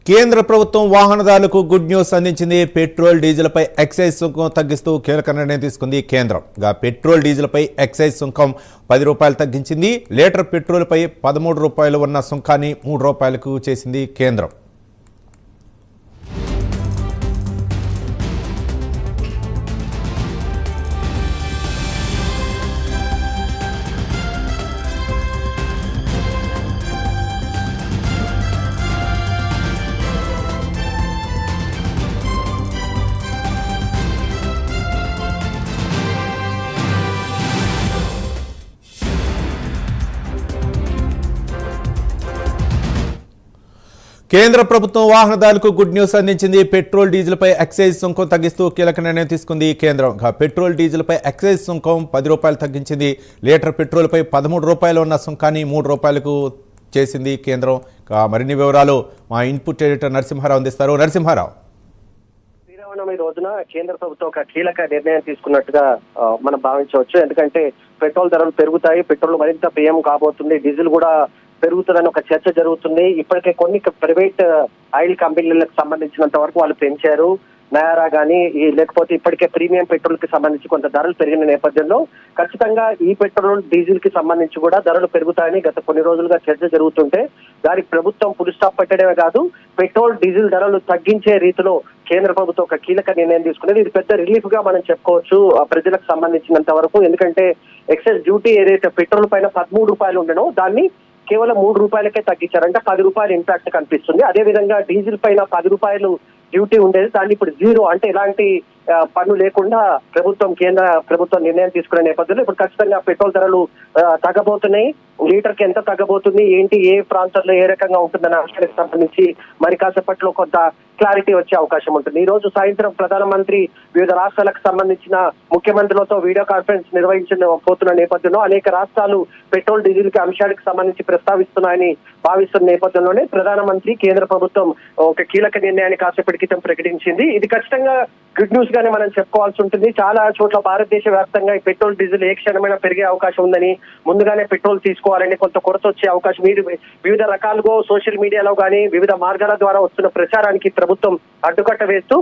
కేంద్ర ప్రభుత్వం వాహనదారులకు గుడ్ న్యూస్ అందించింది. పెట్రోల్ డీజిల్పై ఎక్సైజ్ సుంకం తగ్గిస్తూ కీలక నిర్ణయం తీసుకుంది కేంద్రం. పెట్రోల్ డీజిల్పై ఎక్సైజ్ సుంకం ₹10 తగ్గించింది. లీటర్ పెట్రోల్పై ₹13 ఉన్న సుంకాన్ని ₹3 చేసింది కేంద్రం. కేంద్ర ప్రభుత్వం వాహనదారులకు గుడ్ న్యూస్ అందించింది. పెట్రోల్ డీజిల్పై ఎక్సైజ్ సుంకం తగ్గిస్తూ కీలక నిర్ణయం తీసుకుంది కేంద్రం. పెట్రోల్ డీజిల్పై ఎక్సైజ్ సుంకం ₹10 తగ్గించింది. లీటర్ పెట్రోల్పై ₹13 ఉన్న సుంకాన్ని ₹3 చేసింది కేంద్రం. మరిన్ని వివరాలు మా ఇన్పుట్ ఎడిటర్ నరసింహారావు అందిస్తారు. నరసింహారావు, శ్రీరామనవమి రోజున కేంద్ర ప్రభుత్వం ఒక కీలక నిర్ణయం తీసుకున్నట్టుగా మనం భావించవచ్చు. ఎందుకంటే పెట్రోల్ ధరలు పెరుగుతాయి, పెట్రోల్ మరింత వ్యయం కాబోతుంది, డీజిల్ కూడా పెరుగుతుందని ఒక చర్చ జరుగుతుంది. ఇప్పటికే కొన్ని ప్రైవేట్ ఆయిల్ కంపెనీలకు సంబంధించినంత వరకు వాళ్ళు పెంచారు. నయారా కానీ లేకపోతే ఇప్పటికే ప్రీమియం పెట్రోల్ కి సంబంధించి కొంత ధరలు పెరిగిన నేపథ్యంలో ఖచ్చితంగా ఈ పెట్రోల్ డీజిల్ కి సంబంధించి కూడా ధరలు పెరుగుతాయని గత కొన్ని రోజులుగా చర్చ జరుగుతుంటే దానికి ప్రభుత్వం ఫుల్ స్టాప్ పెట్టడమే కాదు, పెట్రోల్ డీజిల్ ధరలు తగ్గించే రీతిలో కేంద్ర ప్రభుత్వం ఒక కీలక నిర్ణయం తీసుకునేది. ఇది పెద్ద రిలీఫ్ గా మనం చెప్పుకోవచ్చు ప్రజలకు సంబంధించినంత వరకు. ఎందుకంటే ఎక్సైజ్ డ్యూటీ ఏదైతే పెట్రోల్ పైన ₹13 ఉండనో దాన్ని కేవలం ₹3 తగ్గించారంటే ₹10 ఇంపాక్ట్ కనిపిస్తుంది. అదే విధంగా డీజిల్ పైన ₹10 డ్యూటీ ఉండేది, దాన్ని ఇప్పుడు 0 అంటే ఎలాంటి పన్ను లేకుండా కేంద్ర ప్రభుత్వం నిర్ణయం తీసుకునే నేపథ్యంలో ఇప్పుడు ఖచ్చితంగా పెట్రోల్ ధరలు తగ్గబోతున్నాయి. లీటర్ కి ఎంత తగ్గబోతుంది, ఏంటి, ఏ ప్రాంతాల్లో ఏ రకంగా ఉంటుందన్న అంశానికి సంబంధించి మరి కాసేపట్లో కొంత క్లారిటీ వచ్చే అవకాశం ఉంటుంది. ఈ రోజు సాయంత్రం ప్రధానమంత్రి వివిధ రాష్ట్రాలకు సంబంధించిన ముఖ్యమంత్రులతో వీడియో కాన్ఫరెన్స్ పోతున్న నేపథ్యంలో అనేక రాష్ట్రాలు పెట్రోల్ డీజిల్ కి అంశానికి సంబంధించి ప్రస్తావిస్తున్నాయని భావిస్తున్న నేపథ్యంలోనే ప్రధానమంత్రి కేంద్ర ప్రభుత్వం ఒక కీలక నిర్ణయాన్ని కాసేపటి క్రితం ప్రకటించింది. ఇది ఖచ్చితంగా గుడ్ న్యూస్ గానే మనం చెప్పుకోవాల్సి ఉంటుంది. చాలా చోట్ల భారతదేశ వ్యాప్తంగా ఈ పెట్రోల్ డీజిల్ ఏ క్షణమైనా పెరిగే అవకాశం ఉందని, ముందుగానే పెట్రోల్ తీసుకోవాలని కొంత కొరత వచ్చే అవకాశం వివిధ రకాలుగా సోషల్ మీడియాలో కానీ వివిధ మార్గాల ద్వారా వస్తున్న ప్రచారానికి ప్రభుత్వం అడ్డుకట్ట వేస్తూ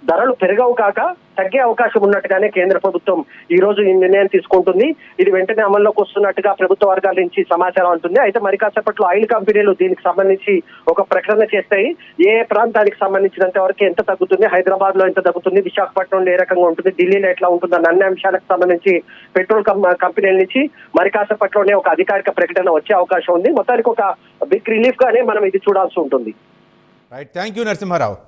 ధరలు పెరగవు కాక తగ్గే అవకాశం ఉన్నట్టుగానే కేంద్ర ప్రభుత్వం ఈ రోజు ఈ నిర్ణయం తీసుకుంటుంది. ఇది వెంటనే అమల్లోకి వస్తున్నట్టుగా ప్రభుత్వ వర్గాల నుంచి సమాచారం ఉంటుంది. అయితే మరి కాసేపట్లో ఆయిల్ కంపెనీలు దీనికి సంబంధించి ఒక ప్రకటన చేస్తాయి. ఏ ప్రాంతానికి సంబంధించినంత వరకు ఎంత తగ్గుతుంది, హైదరాబాద్ లో ఎంత తగ్గుతుంది, విశాఖపట్నంలో ఏ రకంగా ఉంటుంది, ఢిల్లీలో ఎట్లా ఉంటుంది అన్న అన్ని అంశాలకు సంబంధించి పెట్రోల్ కంపెనీల నుంచి మరి కాసేపట్లోనే ఒక అధికారిక ప్రకటన వచ్చే అవకాశం ఉంది. మొత్తానికి ఒక బిగ్ రిలీఫ్ గానే మనం ఇది చూడాల్సి ఉంటుంది. Right, thank you Narasimha Rao.